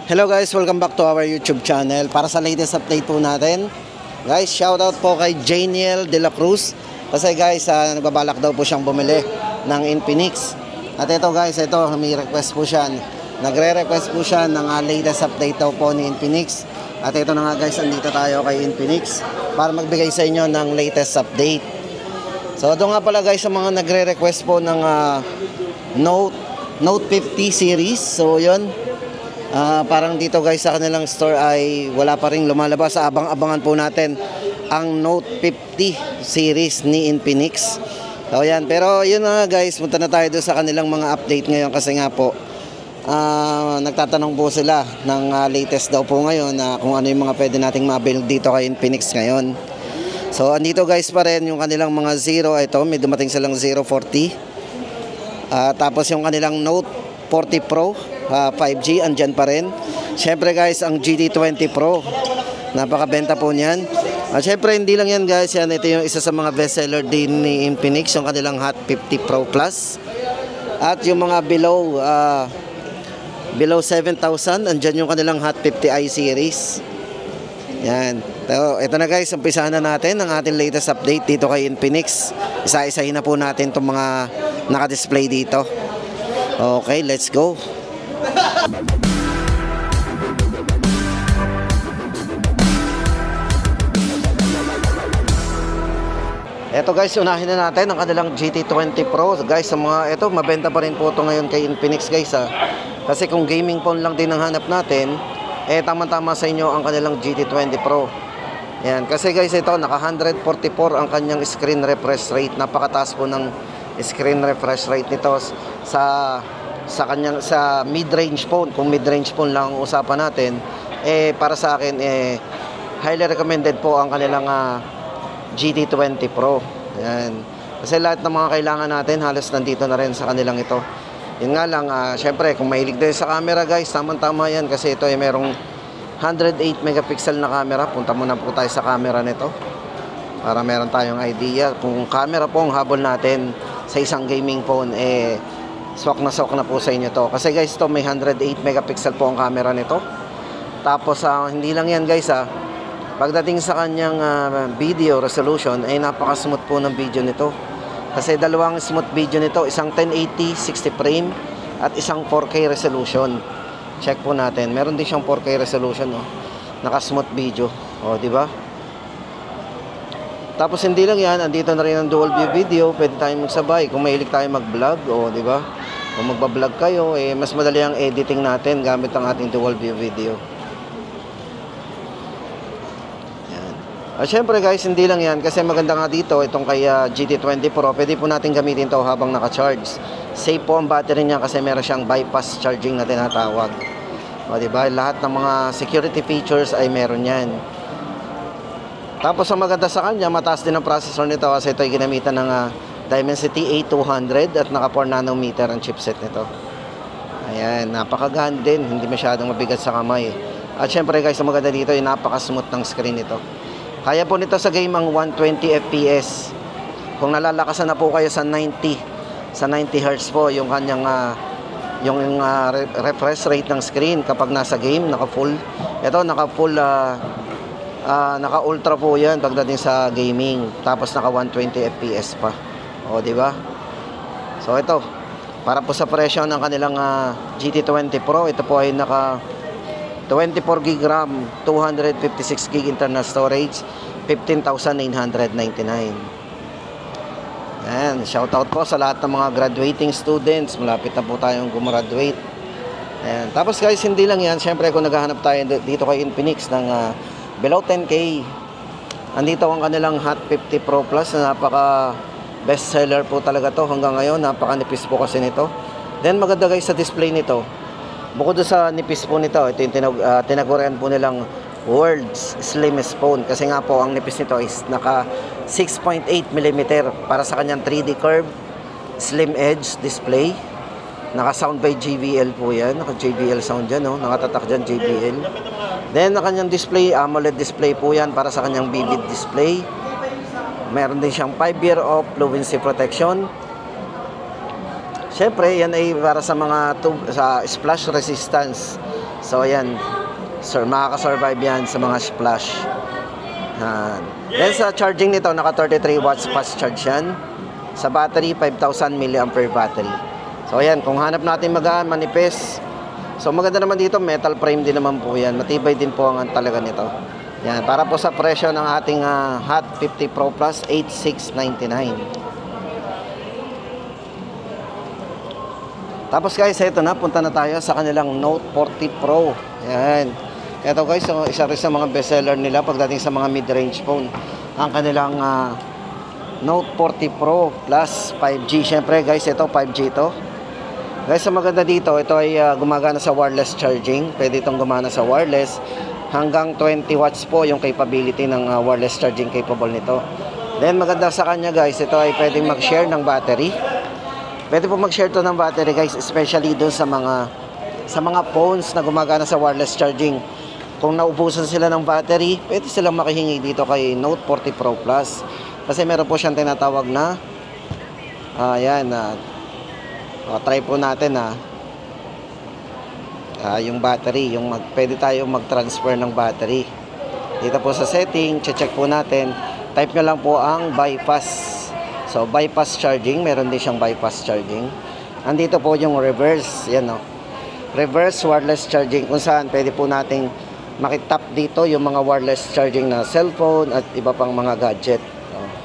Hello guys, welcome back to our YouTube channel. Para sa latest update po natin, guys, shoutout po kay Janiel De La Cruz. Kasi guys, nagbabalak daw po siyang bumili ng Infinix. At ito guys, ito may request po siya. Nagre-request po siya ng latest update daw po ni Infinix. At ito na nga guys, andito tayo kay Infinix para magbigay sa inyo ng latest update. So ito nga pala guys, sa mga nagre-request po ng Note 50 series. So yun, parang dito guys sa kanilang store ay wala pa ring lumalabas. Abang-abangan po natin ang Note 50 series ni Infinix. So yan, pero yun na guys, punta na tayo doon sa kanilang mga update ngayon. Kasi nga po, nagtatanong po sila ng latest daw po ngayon kung ano yung mga pwede nating ma-build dito kay Infinix ngayon. So andito guys pa rin yung kanilang mga Zero. Ito, may dumating silang 040. Tapos yung kanilang Note 40 Pro 5G, andyan pa rin. Syempre guys, ang GT20 Pro, napakabenta po niyan. Syempre hindi lang yan guys, yan, ito yung isa sa mga bestseller din ni Infinix, yung kanilang Hot 50 Pro Plus. At yung mga below 7,000, andyan yung kanilang Hot 50i series. Yan. So, ito na guys, umpisahan na natin ang ating latest update dito kay Infinix. Isa-isahin na po natin itong mga naka-display dito. Okay, let's go. Eto guys, unahin na natin ang kanilang GT20 Pro. Guys, sa mga ito, mabenta pa rin po ito ngayon kay Infinix guys Kasi kung gaming phone lang din ang hanap natin, tama-tama sa inyo ang kanilang GT20 Pro. Yan, kasi guys ito, naka 144 ang kanyang screen refresh rate. Napakataas po ng screen refresh rate nito sa mid-range phone. Kung mid-range phone lang ang usapan natin, para sa akin highly recommended po ang kanilang GT20 Pro. Yan. Kasi lahat ng mga kailangan natin halos nandito na rin sa kanilang ito. Yun nga lang, syempre kung mahilig din sa camera guys, tamang-tama yan kasi ito ay merong 108 megapixel na camera. Punta muna po tayo sa camera nito para meron tayong idea. Kung camera po ang habol natin sa isang gaming phone, swak na po sa inyo to. Kasi guys, ito may 108 megapixel po ang camera nito. Tapos hindi lang yan guys pagdating sa kanyang video resolution ay napaka-smooth po ng video nito. Kasi dalawang smooth video nito, isang 1080 60 frame at isang 4K resolution. Check po natin. Meron din siyang 4K resolution, naka-smooth video. Di ba? Tapos hindi lang yan, andito na rin ang dual view video. Pwede tayong magsabay kung mahilig tayo mag-vlog, di ba? Kung magba-vlog kayo, mas madali ang editing natin gamit ang ating dual view video. Syempre guys, hindi lang yan kasi maganda nga dito itong kay GT20 Pro. Pwede po natin gamitin to habang naka-charge. Safe po ang battery niya kasi meron siyang bypass charging na tinatawag. Diba? Lahat ng mga security features ay meron yan. Tapos ang maganda sa kanya, mataas din ang processor nito kasi ito ay ginamitan ng Dimensity A200 at naka 4 nanometer ang chipset nito. Ayan, napakagaan din, hindi masyadong mabigat sa kamay. At syempre guys, ang maganda dito ay napaka-smooth ng screen nito. Kaya po nito sa game ang 120 FPS. Kung nalalakasan na po kayo sa 90 Hz po yung kanyang refresh rate ng screen kapag nasa game, naka-full. Ito naka-full naka-ultra po 'yan pagdating sa gaming. Tapos naka 120 FPS pa. Di ba? So ito, para po sa presyo ng kanilang GT20 Pro, ito po ay naka 24 GB RAM, 256 GB internal storage, 15,999. Ayan, shoutout po sa lahat ng mga graduating students. Malapit na po tayong gumraduate. Ayan. Tapos guys, hindi lang yan. Siyempre kung naghahanap tayo dito kay Infinix ng below 10K, andito ang kanilang Hot 50 Pro Plus na napaka bestseller po talaga to hanggang ngayon. Napakanipis po kasi nito. Then maganda guys sa display nito. Bukod sa nipis po nito, ito yung tinagurian po nilang world's slimmest phone. Kasi nga po, ang nipis nito is naka 6.8 mm para sa kanyang 3D curve, slim edge display. Naka sound by JBL po yan. Naka JBL sound dyan, nakatatak dyan JBL. Then, na kanyang display, AMOLED display po yan para sa kanyang vivid display. Meron din siyang 5-year of fluency protection. Siyempre, yan ay para sa mga sa splash resistance So ayan, sir, makaka-survive yan sa mga splash. Then sa charging nito, naka 33 watts fast charge yan. Sa battery, 5,000 mAh battery. So ayan, kung hanap natin magaan, manipis. So maganda naman dito, metal frame din naman po yan. Matibay din po ang talaga nito. Yan, para po sa presyo ng ating Hot 50 Pro Plus, 8,699. Tapos guys, ito na, punta na tayo sa kanilang Note 40 Pro. Yan. Ito guys, isa rin sa mga bestseller nila pagdating sa mga mid-range phone. Ang kanilang Note 40 Pro Plus 5G. Siyempre guys, ito 5G ito. Guys, ang maganda dito, ito ay gumagana sa wireless charging. Pwede itong gumana sa wireless. Hanggang 20 watts po yung capability ng wireless charging capable nito. Then maganda sa kanya guys, ito ay pwedeng mag-share ng battery. Pwede po mag-share to ng battery guys, especially dun sa mga phones na gumagana sa wireless charging. Kung naubusan sila ng battery, pwede silang makihingi dito kay Note 40 Pro Plus. Kasi meron po siyang tinatawag na try po natin yung battery, pwede tayo mag-transfer ng battery. Dito po sa setting, check po natin. Type nyo lang po ang bypass. So bypass charging, meron din siyang bypass charging. Andito po yung reverse, yan reverse wireless charging, kung saan pwede po nating makitap dito yung mga wireless charging na cellphone at iba pang mga gadget.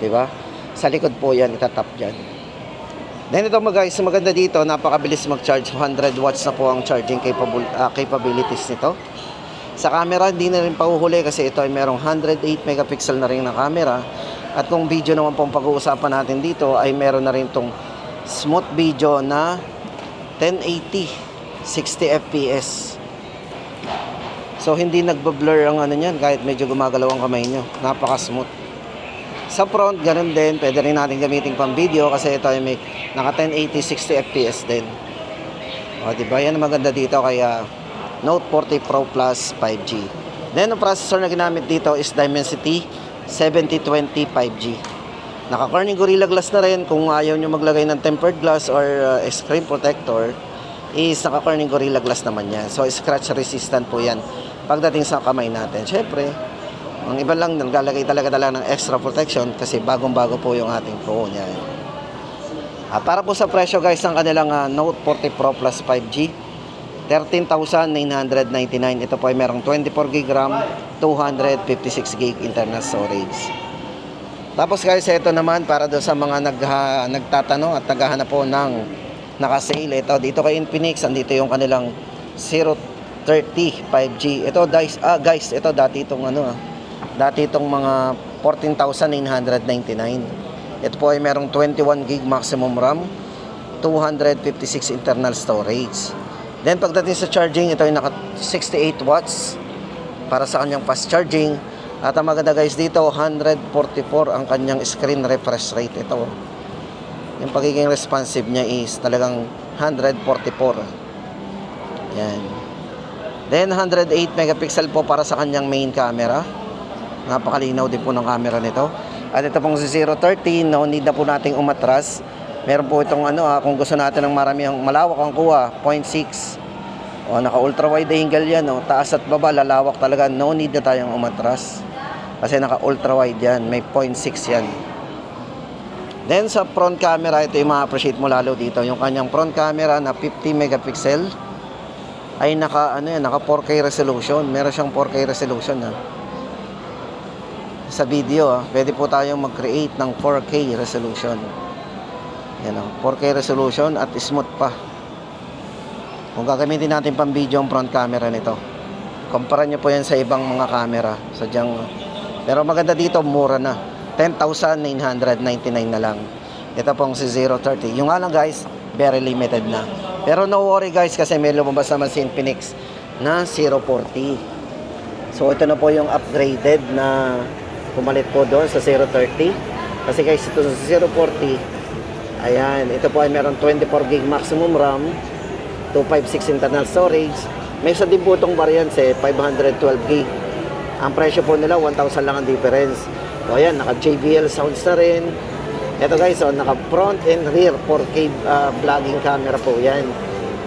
Diba? Sa likod po yan, itatap dyan. Then ito mga guys, maganda dito, napakabilis mag-charge. 100 watts na po ang charging capabilities nito. Sa camera, hindi na rin pahuhuli kasi ito ay merong 108 megapixel na rin na camera. At kung video naman pong pag-uusapan natin dito, ay meron na rin itong smooth video na 1080, 60 fps. So hindi nagbablur ang niyan kahit medyo gumagalaw ang kamay nyo. Napaka-smooth. Sa front, ganun din. Pwede rin natin gamitin pang video kasi ito ay may naka 1080, 60 fps din. O, diba? Yan ang maganda dito kaya Note 40 Pro Plus 5G. Then, ang processor na ginamit dito is Dimensity 7020 5G. Naka Corning Gorilla Glass na rin. Kung ayaw nyo maglagay ng tempered glass or screen protector, is naka Corning Gorilla Glass naman yan. So, scratch resistant po yan pagdating sa kamay natin. Syempre, ang iba lang, naglalagay talaga ng extra protection kasi bagong-bago po yung ating phone yan. At para po sa presyo guys ng kanilang Note 40 Pro Plus 5G, 13,999. Ito po ay merong 24GB RAM, 256GB internal storage. Tapos guys, ito naman para doon sa mga nagtatanong at naghahanap po ng naka-sale. Ito, dito kay Infinix, andito yung kanilang 030 5G. Ito guys, ito dati itong mga 14,999. Ito po ay merong 21GB maximum RAM, 256 internal storage. Then pagdating sa charging, ito ay naka 68 watts para sa kanyang fast charging. At ang maganda guys dito, 144 ang kanyang screen refresh rate. Ito, yung pagiging responsive niya is talagang 144. Yan. Then 108 megapixel po para sa kanyang main camera. Napakalinaw din po ng camera nito. At ito pong si 030, no need na po nating umatras. Meron po itong kung gusto natin ng malawak ang kuha, 0.6. O, naka ultra wide angle yan, taas at baba, lalawak talaga. No need na tayong umatras. Kasi naka ultra wide yan, may 0.6 yan. Then sa front camera, ito yung ma-appreciate mo lalo dito. Yung kanyang front camera na 50 megapixel ay naka 4K resolution. Meron siyang 4K resolution sa video pwede po tayong mag-create ng 4K resolution. Yan 4K resolution at smooth pa. Kung gagamitin natin pang video ang front camera nito, kumpara nyo po yan sa ibang mga camera. Pero maganda dito, mura na. 10,999 na lang. Ito pong si 030. Yung nga lang guys, very limited na. Pero no worry guys, kasi may lumabas naman si Infinix na 040. So ito na po yung upgraded na pumalit po doon sa 030. Kasi guys, ito sa 040, ayan, ito po ay meron 24GB maximum RAM, 256 internal storage. May isa din po itong variants 512GB. Ang presyo po nila 1,000 lang ang difference. So ayan, naka JBL sounds na rin. Ito guys, naka front and rear 4K vlogging camera po yan.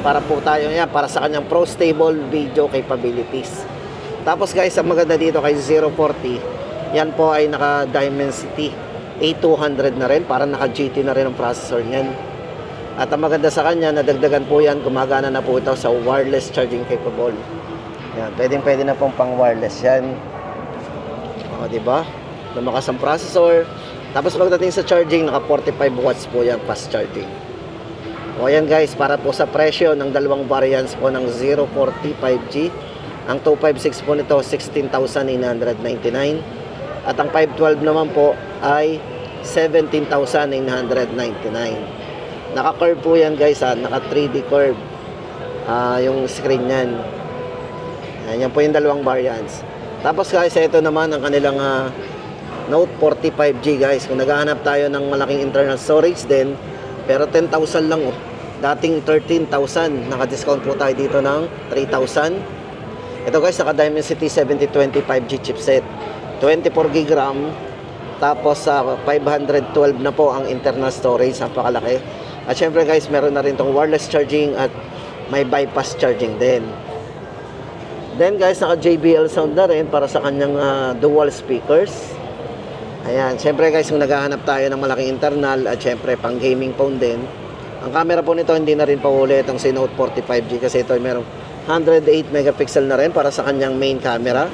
para po tayo yan, para sa kanyang Pro Stable video capabilities. Tapos guys, ang maganda dito kay 040, yan po ay naka Dimensity A200 na rin, para naka GT na rin ang processor niyan. At ang maganda sa kanya, nadagdagan po yan, gumagana na po ito sa wireless charging capable. Yan, pwede na pong pang wireless yan. O, diba? Lumakas ang processor. Tapos pagdating sa charging, naka 45 watts po yan, fast charging. O yan guys, para po sa presyo ng dalawang variants po ng 040 5G. Ang 256 po nito, 16,999. At ang 512 naman po ay 17,999. Naka-curve po yan guys, naka 3D curve yung screen yan. Yan po yung dalawang variants. Tapos guys, ito naman ang kanilang Note 40 5G guys. Kung naghahanap tayo ng malaking internal storage din, pero 10,000 lang oh. Dating 13,000, naka-discount po tayo dito ng 3,000. Ito guys, naka Dimensity 7020 5G chipset, 24GB RAM. Tapos 512 na po ang internal storage, napakalaki. At syempre guys, meron na rin tong wireless charging at may bypass charging din. Then guys, naka JBL sound na rin para sa kanyang dual speakers. Ayan, syempre guys, kung naghahanap tayo ng malaking internal at syempre pang gaming phone din, ang camera po nito hindi na rin paulit ang si Note 40 5G kasi ito ay merong 108 megapixel na rin para sa kanyang main camera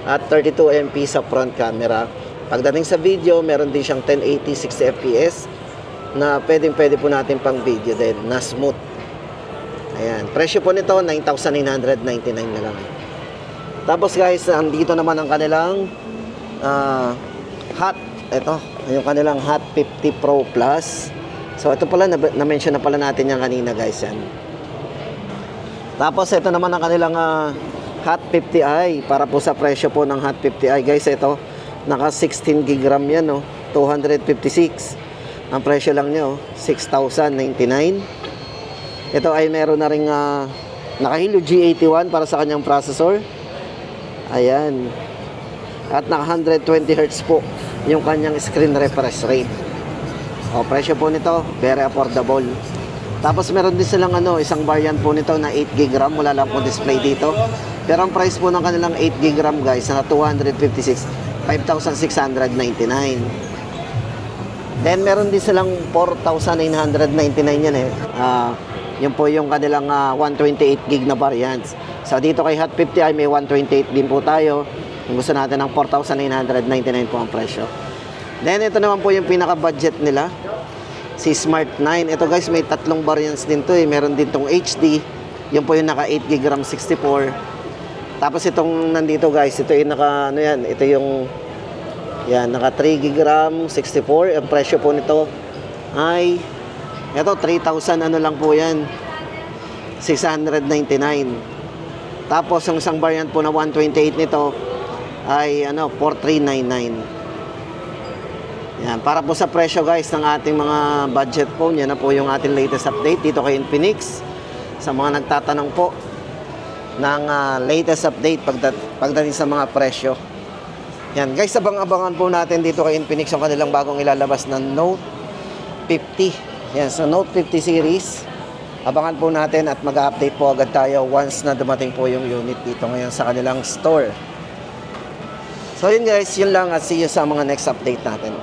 at 32 MP sa front camera. Pagdating sa video, meron din siyang 1080 60 fps na pwede po natin pang video din na smooth. Ayan, presyo po nito 9,999 na lang. Tapos guys, andito naman ang kanilang yung kanilang Hot 50 Pro Plus. So ito pala, na-mention na pala natin yan kanina guys yan. Tapos ito naman ang kanilang Hot 50i, para po sa presyo po ng Hot 50i guys. Ito, naka 16GB RAM yan, 256. Ang presyo lang niya, 6,099. Ito ay meron na ring naka-Helio G81 para sa kanyang processor. Ayan. At naka 120Hz po yung kanyang screen refresh rate. O, presyo po nito, very affordable. Tapos meron din silang isang variant po nito na 8GB RAM, wala lang po display dito. Pero ang price po ng kanilang 8GB RAM guys na 256, 5,699. Then meron din silang 4,999 yan yun po yung kanilang 128GB na variants. So dito kay Hot 50i may 128 din po tayo. Kung gusto natin ng 4,999 po ang presyo. Then ito naman po yung pinaka-budget nila, si Smart 9. Ito guys, may tatlong variants din to Meron din tong HD, yun po yung naka 8GB RAM 64. Tapos itong nandito guys, ito yung naka ito yung naka 3GB RAM 64. Ang presyo po nito ay ito 3,000 lang po yan, 699. Tapos yung isang variant po na 128 nito ay 4,399. Yan, para po sa presyo guys ng ating mga budget phone, yan na po yung ating latest update dito kay Infinix. Sa mga nagtatanong po ng latest update pagdating sa mga presyo. Yan guys, abang-abangan po natin dito kay Infinix yung kanilang bagong ilalabas na Note 50. Yan, so Note 50 series. Abangan po natin at mag-update po agad tayo once na dumating po yung unit dito ngayon sa kanilang store. So yun guys, yun lang at see you sa mga next update natin.